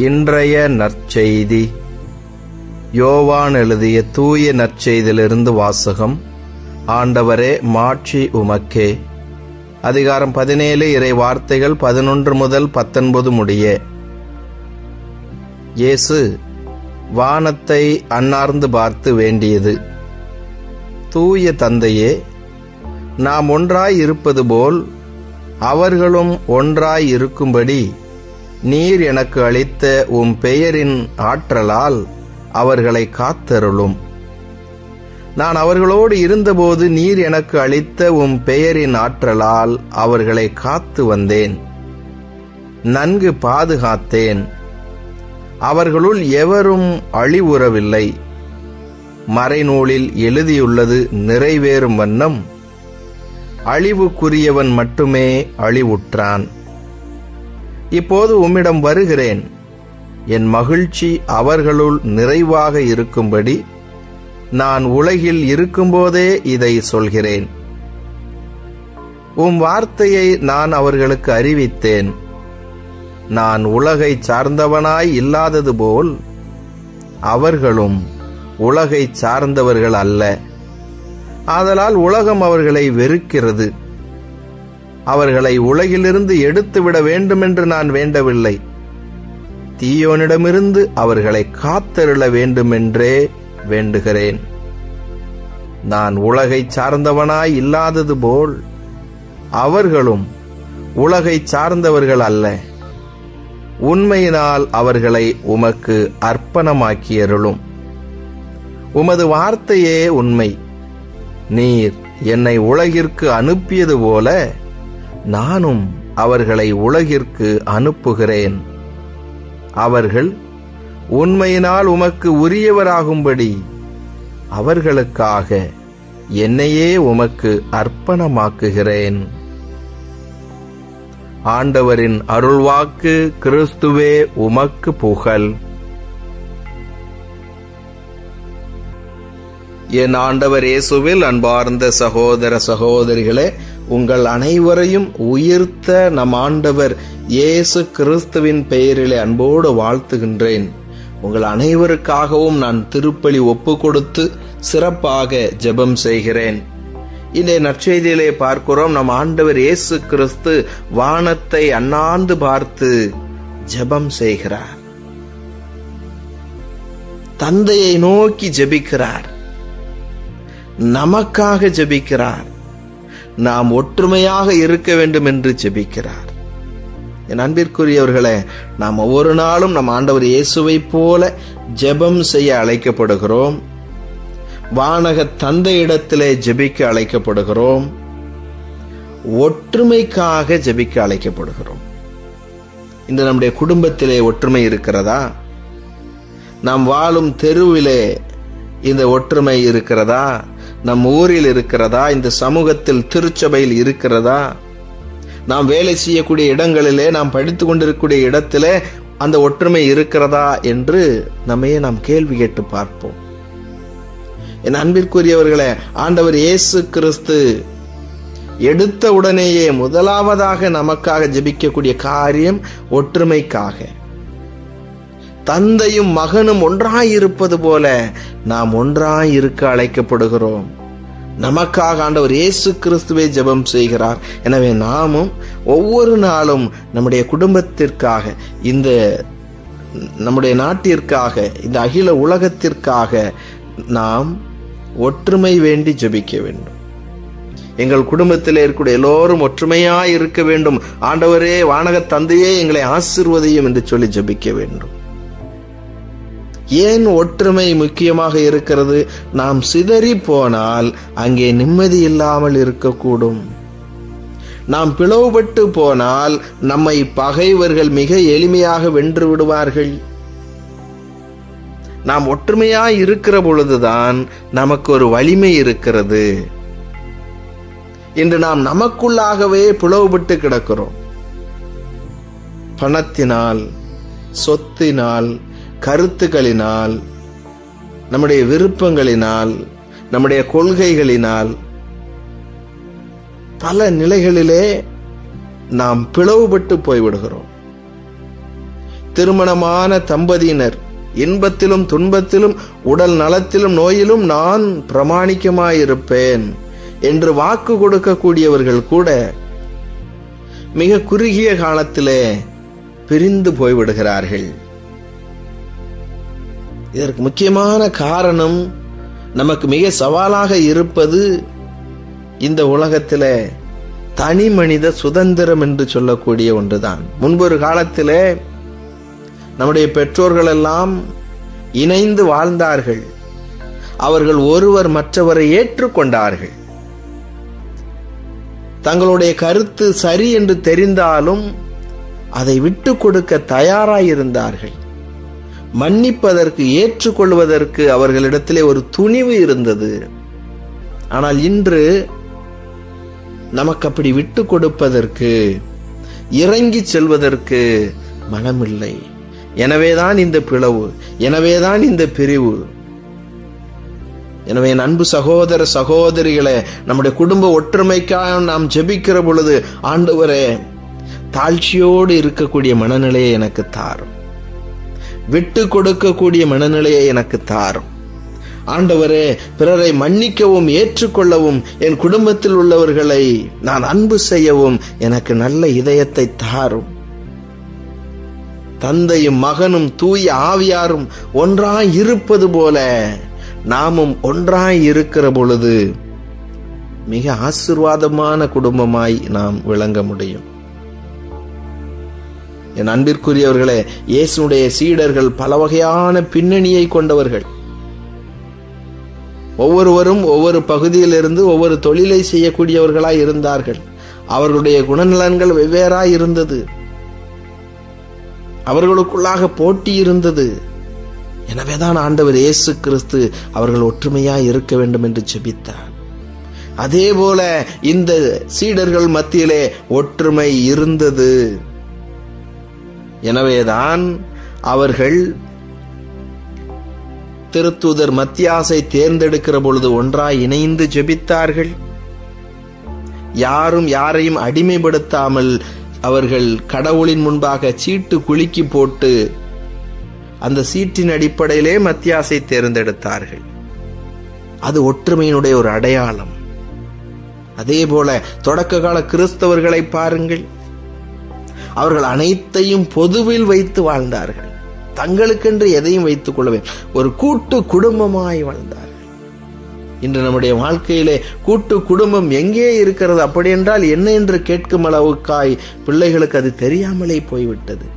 இன்றைய நற்செய்தி யோவான் எழுதிய தூய நற்செய்தியிலிருந்து வாசகம். ஆண்டவரே, மாட்சி உமக்கே. அதிகாரம் 17, இறை வார்த்தைகள் 11 முதல் 19 முடிய. இயேசு வானத்தை அண்ணார்ந்து பார்த்து வேண்டியது: தூய தந்தையே, நாம் ஒன்றாய் இருப்பது போல் அவர்களும் ஒன்றாய் இருக்கும்படி நீர் எனக்கு அளித்த உம் பெயரின் ஆற்றலால் அவர்களை காத்தருளும். நான் அவர்களோடு இருந்தபோது நீர் எனக்கு அளித்த உம் பெயரின் ஆற்றலால் அவர்களை காத்து வந்தேன், நன்கு பாதுகாத்தேன். அவர்களுள் எவரும் அழிவுறவில்லை. மறைநூலில் எழுதியுள்ளது நிறைவேறும் வண்ணம் அழிவுக்குரியவன் மட்டுமே அழிவுற்றான். இப்போது உம்மிடம் வருகிறேன். என் மகிழ்ச்சி அவர்களுள் நிறைவாக இருக்கும்படி நான் உலகில் இருக்கும்போதே இதை சொல்கிறேன். உம் வார்த்தையை நான் அவர்களுக்கு அறிவித்தேன். நான் உலகை சார்ந்தவனாய் இல்லாதது போல் அவர்களும் உலகை சார்ந்தவர்கள் அல்ல. ஆதலால் உலகம் அவர்களை வெறுக்கிறது. அவர்களை உலகிலிருந்து எடுத்துவிட வேண்டுமென்று நான் வேண்டவில்லை, தீயோனிடமிருந்து அவர்களை காத்தருள வேண்டுமென்றே வேண்டுகிறேன். நான் உலகை சார்ந்தவனாய் இல்லாதது போல் அவர்களும் உலகை சார்ந்தவர்கள் அல்ல. உண்மையினால் அவர்களை உமக்கு அர்ப்பணமாக்கியருளும். உமது வார்த்தையே உண்மை. நீர் என்னை உலகிற்கு அனுப்பியது போல நானும் அவர்களை உலகிற்கு அனுப்புகிறேன். அவர்கள் உண்மையினால் உமக்கு உரியவராகும்படி அவர்களுக்காக என்னையே உமக்கு அர்ப்பணமாக்குகிறேன். ஆண்டவரின் அருள்வாக்கு. கிறிஸ்துவே, உமக்கு புகழ். என் ஆண்டவர் இயேசுவில் அன்பார்ந்த சகோதர சகோதரிகளே, உங்கள் அனைவரையும் உயிர்த்த நம் ஆண்டவர் இயேசு கிறிஸ்துவின் பெயரிலே அன்போடு வாழ்த்துகின்றேன். உங்கள் அனைவருக்காகவும் நான் திருப்பலி ஒப்பு கொடுத்து சிறப்பாக ஜெபம் செய்கிறேன். இந்த நற்செய்தியிலே பார்க்கிறோம், நம் ஆண்டவர் இயேசு கிறிஸ்து வானத்தை அண்ணாந்து பார்த்து ஜெபம் செய்கிறார். தந்தையை நோக்கி ஜெபிக்கிறார். நமக்காக ஜெபிக்கிறார். நாம் ஒற்றுமையாக இருக்க வேண்டும் என்று ஜெபிக்கிறார். என் அன்பிற்குரியவர்களே, நாம் ஒவ்வொரு நாளும் நம் ஆண்டவர் இயேசுவை போல ஜெபம் செய்ய அழைக்கப்படுகிறோம். வானக தந்தையிடத்திலே ஜெபிக்க அழைக்கப்படுகிறோம். ஒற்றுமைக்காக ஜெபிக்க அழைக்கப்படுகிறோம். இந்த நம்முடைய குடும்பத்திலே ஒற்றுமை இருக்கிறதா? நாம் வாழும் தெருவிலே இந்த ஒற்றுமை இருக்கிறதா? நம் ஊரில் இருக்கிறதா? இந்த சமூகத்தில், திருச்சபையில் இருக்கிறதா? நாம் வேலை செய்யக்கூடிய இடங்களிலே, நாம் படித்துக் கொண்டிருக்கக்கூடிய இடத்திலே அந்த ஒற்றுமை இருக்கிறதா என்று நம்மையே நாம் கேள்வி கேட்டு பார்ப்போம். என் அன்பிற்குரியவர்களே, ஆண்டவர் இயேசு கிறிஸ்து எடுத்த உடனேயே முதலாவதாக நமக்காக ஜெபிக்கக்கூடிய காரியம் ஒற்றுமைக்காக. தந்தையும் மகனும் ஒன்றாயிருப்பது போல நாம் ஒன்றாயிருக்க அழைக்கப்படுகிறோம். நமக்காக ஆண்டவர் இயேசு கிறிஸ்துவே ஜெபம் செய்கிறார். எனவே நாமும் ஒவ்வொரு நாளும் நம்முடைய குடும்பத்திற்காக, இந்த நம்முடைய நாட்டிற்காக, இந்த அகில உலகத்திற்காக நாம் ஒற்றுமை வேண்டி ஜெபிக்க வேண்டும். எங்கள் குடும்பத்தில் இருக்கக்கூடிய எல்லோரும் ஒற்றுமையாய் இருக்க வேண்டும். ஆண்டவரே, வானக தந்தையே, எங்களை ஆசீர்வதியும் என்று சொல்லி ஜெபிக்க வேண்டும். ஏன் ஒற்றுமை முக்கியமாக இருக்கிறது? நாம் சிதறி போனால் அங்கே நிம்மதி இல்லாமல் இருக்கக்கூடும். நாம் பிளவுபட்டு போனால் நம்மை பகைவர்கள் மிக எளிமையாக வென்று விடுவார்கள். நாம் ஒற்றுமையாய் இருக்கிற பொழுதுதான் நமக்கு ஒரு வலிமை இருக்கிறது. இன்று நாம் நமக்குள்ளாகவே பிளவுபட்டு கிடக்கிறோம். பணத்தினால், சொத்தினால், கருத்துக்களினால், நம்முடைய விருப்பங்களினால், நம்முடைய கொள்கைகளினால் பல நிலைகளிலே நாம் பிளவுபட்டு போய்விடுகிறோம். திருமணமான தம்பதியினர் இன்பத்திலும் துன்பத்திலும் உடல் நலத்திலும் நோயிலும் நான் பிரமாணிக்கமாயிருப்பேன் என்று வாக்கு கொடுக்கக்கூடியவர்கள் கூட மிக குறுகிய காலத்திலே பிரிந்து போய்விடுகிறார்கள். இதற்கு முக்கியமான காரணம் நமக்கு மிக சவாலாக இருப்பது இந்த உலகத்திலே தனி மனித சுதந்திரம் என்று சொல்லக்கூடிய ஒன்றுதான். முன்பொரு காலத்திலே நம்முடைய பெற்றோர்கள் எல்லாம் இணைந்து வாழ்ந்தார்கள். அவர்கள் ஒருவர் மற்றவரை ஏற்றுக்கொண்டார்கள். தங்களுடைய கருத்து சரி என்று தெரிந்தாலும் அதை விட்டு கொடுக்க தயாராயிருந்தார்கள். மன்னிப்பதற்கு, ஏற்றுக்கொள்வதற்கு அவர்களிடத்திலே ஒரு துணிவு இருந்தது. ஆனால் இன்று நமக்கு அப்படி விட்டு கொடுப்பதற்கு, இறங்கி செல்வதற்கு மனமில்லை. எனவேதான் இந்த பிளவு, எனவேதான் இந்த பிரிவு. எனவே அன்பு சகோதர சகோதரிகளே, நம்முடைய குடும்ப ஒற்றுமைக்காக நாம் ஜெபிக்கிற பொழுது, ஆண்டவரே தாழ்ச்சியோடு இருக்கக்கூடிய மனநிலையை எனக்கு தாரும், விட்டு கொடுக்கக்கூடிய மனநிலையை எனக்கு தாரும். ஆண்டவரே, பிறரை மன்னிக்கவும் ஏற்றுக்கொள்ளவும், என் குடும்பத்தில் உள்ளவர்களை நான் அன்பு செய்யவும் எனக்கு நல்ல இதயத்தை தாரும். தந்தையும் மகனும் தூய ஆவியாரும் ஒன்றாய் இருப்பது போல நாமும் ஒன்றாய் இருக்கிற பொழுது மிக ஆசீர்வாதமான குடும்பமாய் நாம் விளங்க முடியும். என் அன்பிற்குரியவர்களே, இயேசுடைய சீடர்கள் பல வகையான பின்னணியை கொண்டவர்கள். ஒவ்வொருவரும் ஒவ்வொரு பகுதியிலிருந்து ஒவ்வொரு தொழிலை செய்யக்கூடியவர்களாய் இருந்தார்கள். அவர்களுடைய குணநலன்கள் வெவ்வேறாய் இருந்தது. அவர்களுக்குள்ளாக போட்டி இருந்தது. எனவேதான் ஆண்டவர் இயேசு கிறிஸ்து அவர்கள் ஒற்றுமையாய் இருக்க வேண்டும் என்று ஜெபித்தார். அதே போல இந்த சீடர்கள் மத்தியிலே ஒற்றுமை இருந்தது. எனவேதான் அவர்கள் திருத்தூதர் மத்தியாசை தேர்ந்தெடுக்கிற பொழுது ஒன்றாய் இணைந்து ஜெபித்தார்கள். யாரும் யாரையும் அடிமைப்படுத்தாமல் அவர்கள் கடவுளின் முன்பாக சீட்டு குலுக்கி போட்டு அந்த சீட்டின் அடிப்படையிலே மத்தியாசை தேர்ந்தெடுத்தார்கள். அது ஒற்றுமையினுடைய ஒரு அடையாளம். அதே போல தொடக்க கால கிறிஸ்தவர்களை பாருங்கள். அவர்கள் அனைத்தையும் பொதுவில் வைத்து வாழ்ந்தார்கள். தங்களுக்கென்று எதையும் வைத்துக் கொள்ளவே ஒரு கூட்டு குடும்பமாய் வாழ்ந்தார்கள். இன்று நம்முடைய வாழ்க்கையிலே கூட்டு குடும்பம் எங்கே இருக்கிறது, அப்படி என்றால் என்ன என்று கேட்கும் அளவுக்காய் பிள்ளைகளுக்கு அது தெரியாமலே போய்விட்டது.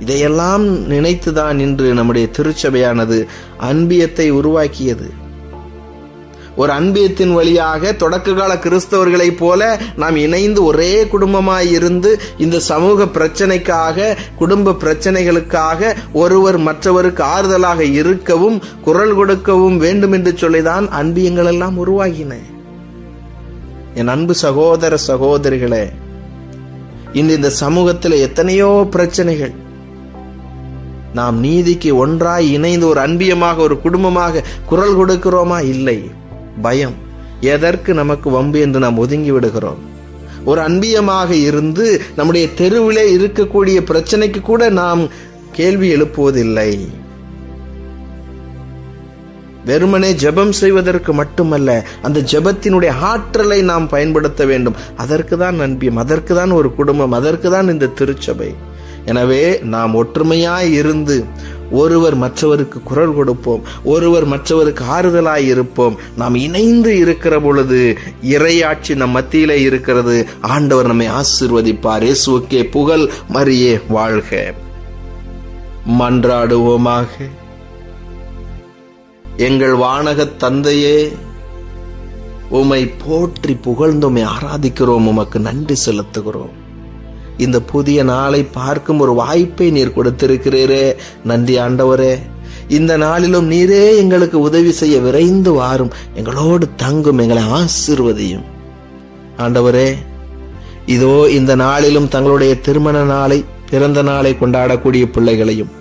இதையெல்லாம் நினைத்துதான் இன்று நம்முடைய திருச்சபையானது அன்பியத்தை உருவாக்கியது. ஒரு அன்பியத்தின் வழியாக தொடக்க கால கிறிஸ்தவர்களை போல நாம் இணைந்து ஒரே குடும்பமாய் இருந்து இந்த சமூக பிரச்சனைக்காக, குடும்ப பிரச்சனைகளுக்காக ஒருவர் மற்றவருக்கு ஆறுதலாக இருக்கவும் குரல் கொடுக்கவும் வேண்டும் என்று சொல்லிதான் அன்பியங்கள் எல்லாம் உருவாகின. என் அன்பு சகோதர சகோதரிகளே, இந்த சமூகத்தில் எத்தனையோ பிரச்சனைகள். நாம் நீதிக்கு ஒன்றாய் இணைந்து ஒரு அன்பியமாக, ஒரு குடும்பமாக குரல் கொடுக்கிறோமா? இல்லை. பயம், எதற்கு நமக்கு வம்பு என்று நாம் ஒதுங்கி விடுகிறோம். ஒரு அன்பியமாக இருந்து நம்முடைய தெருவிலே இருக்கக்கூடிய பிரச்சனைக்கு கூட நாம் கேள்வி எழுப்புவதில்லை. வெறுமனே ஜெபம் செய்வதற்கு மட்டுமல்ல, அந்த ஜெபத்தினுடைய ஆற்றலை நாம் பயன்படுத்த வேண்டும். அதற்கு தான் அன்பியம், அதற்கு தான் ஒரு குடும்பம், அதற்கு தான் இந்த திருச்சபை. எனவே நாம் ஒற்றுமையாய் இருந்து ஒருவர் மற்றவருக்கு குரல் கொடுப்போம், ஒருவர் மற்றவருக்கு ஆறுதலாய் இருப்போம். நாம் இணைந்து இருக்கிற பொழுது இறையாட்சி நம் மத்தியிலே இருக்கிறது. ஆண்டவர் நம்மை ஆசீர்வதிப்பார். இயேசுவுக்கே புகழ், மரியே வாழ்க. மன்றாடுவோமாக. எங்கள் வானகத் தந்தையே, உம்மை போற்றி புகழ்ந்துமை ஆராதிக்கிறோம், உமக்கு நன்றி செலுத்துகிறோம். இந்த புதிய நாளை பார்க்கும் ஒரு வாய்ப்பை நீர் கொடுத்திருக்கிறீரே, நன்றி ஆண்டவரே. இந்த நாளிலும் நீரே எங்களுக்கு உதவி செய்ய விரைந்து வாரும், எங்களோடு தங்கும், எங்களை ஆசீர்வதியும். ஆண்டவரே, இதோ இந்த நாளிலும் தங்களுடைய திருமண நாளை, பிறந்த நாளை கொண்டாடக்கூடிய பிள்ளைகளையும்,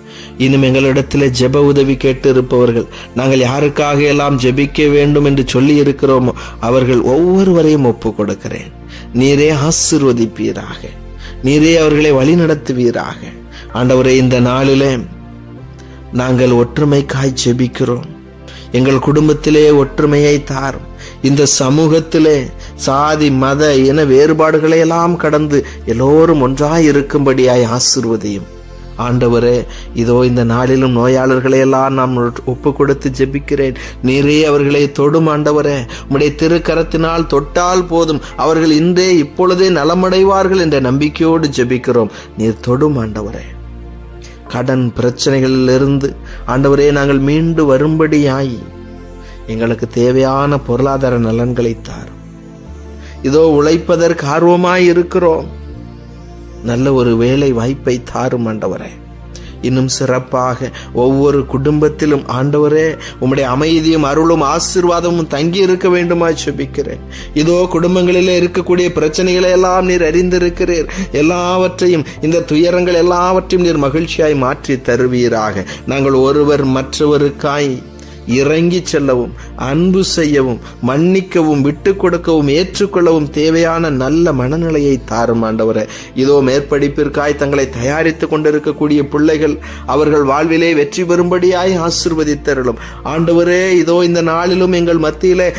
இன்னும் எங்களிடத்திலே ஜெப உதவி கேட்டு இருப்பவர்கள், நாங்கள் யாருக்காக எல்லாம் ஜெபிக்க வேண்டும் என்று சொல்லி இருக்கிறோமோ அவர்கள் ஒவ்வொருவரையும் ஒப்பு கொடுக்கிறேன். நீரே ஆசீர்வதிப்பீராக. நீரே அவர்களை வழி நடத்துவீராக. ஆண்டவரே, இந்த நாளிலே நாங்கள் ஒற்றுமைக்காய் ஜெபிக்கிறோம். எங்கள் குடும்பத்திலே ஒற்றுமையை தாரும். இந்த சமூகத்திலே சாதி மத இன வேறுபாடுகளை எல்லாம் கடந்து எல்லோரும் ஒன்றாய் இருக்கும்படியாய் ஆசீர்வதியும். ஆண்டவரே, இதோ இந்த நாளிலும் நோயாளர்களை எல்லாம் நாம் ஒப்பு கொடுத்து ஜெபிக்கிறேன். நீரே அவர்களை தொடும் ஆண்டவரே. உம்முடைய திருக்கரத்தினால் தொட்டால் போதும், அவர்கள் இன்றே இப்பொழுதே நலமடைவார்கள் என்ற நம்பிக்கையோடு ஜெபிக்கிறோம். நீர் தொடும் ஆண்டவரே. கடன் பிரச்சனைகளிலிருந்து ஆண்டவரே நாங்கள் மீண்டு வரும்படியாய் எங்களுக்கு தேவையான பொருளாதார நலன்களை தாரும். இதோ உழைப்பதற்கு ஆர்வமாய் இருக்கிறோம். நல்ல ஒரு வேலை வாய்ப்பை தாரும் ஆண்டவரே. இன்னும் சிறப்பாக ஒவ்வொரு குடும்பத்திலும் ஆண்டவரே உம்முடைய அமைதியும் அருளும் ஆசீர்வாதமும் தங்கி இருக்க வேண்டுமா ஜெபிக்கிறேன். இதோ குடும்பங்களிலே இருக்கக்கூடிய பிரச்சனைகளை எல்லாம் நீர் அறிந்திருக்கிறீர். எல்லாவற்றையும், இந்த துயரங்கள் எல்லாவற்றையும் நீர் மகிழ்ச்சியாய் மாற்றி தருவீராக. நாங்கள் ஒருவர் மற்றவருக்காய் இறங்கி செல்லவும், அன்பு செய்யவும், மன்னிக்கவும், விட்டு கொடுக்கவும், ஏற்றுக்கொள்ளவும் தேவையான நல்ல மனநிலையை தாரும் ஆண்டவரே. இதோ மேற்படிப்பிற்காய் தங்களை தயாரித்துக் கொண்டிருக்கக்கூடிய பிள்ளைகள் அவர்கள் வாழ்விலே வெற்றி பெறும்படியாய் ஆசீர்வதித்தருளும் ஆண்டவரே. இதோ இந்த நாளிலும் எங்கள் மத்தியிலே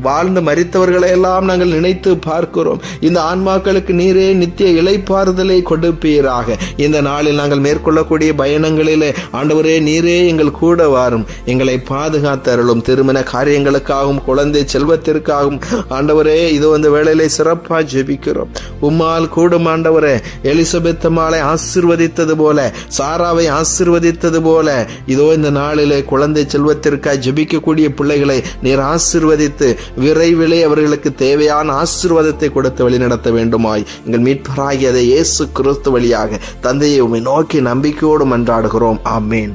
வாழ்ந்து மரித்தவர்களை எல்லாம் நாங்கள் நினைத்து பார்க்கிறோம். இந்த ஆன்மாக்களுக்கு நீரே நித்திய இளைப்பாறுதலை கொடுப்பீராக. இந்த நாளில் நாங்கள் மேற்கொள்ளக்கூடிய பயணங்களிலே ஆண்டவரே நீரே எங்கள் கூட வாரும். எங்களை பாதுகாத்தருளும். திருமண காரியங்களுக்காகவும் குழந்தை செல்வத்திற்காகவும் ஆண்டவரே இதோ இந்த வேளையிலே சிறப்பா ஜெபிக்கிறோம். உம்மால் கூடும் ஆண்டவரே. எலிசபெத் அம்மாளை ஆசீர்வதித்தது போல, சாராவை ஆசீர்வதித்தது போல இதோ இந்த நாளிலே குழந்தை செல்வத்திற்காக ஜெபிக்கக்கூடிய பிள்ளைகளை நீர் ஆசீர்வதித்து விரைவிலே அவர்களுக்கு தேவையான ஆசீர்வாதத்தை கொடுத்து வழிநடத்த வேண்டுமாய் எங்கள் மீட்பராகிய இயேசு கிறிஸ்து வழியாக தந்தையை உம்மை நோக்கி நம்பிக்கையோடு மன்றாடுகிறோம். ஆமேன்.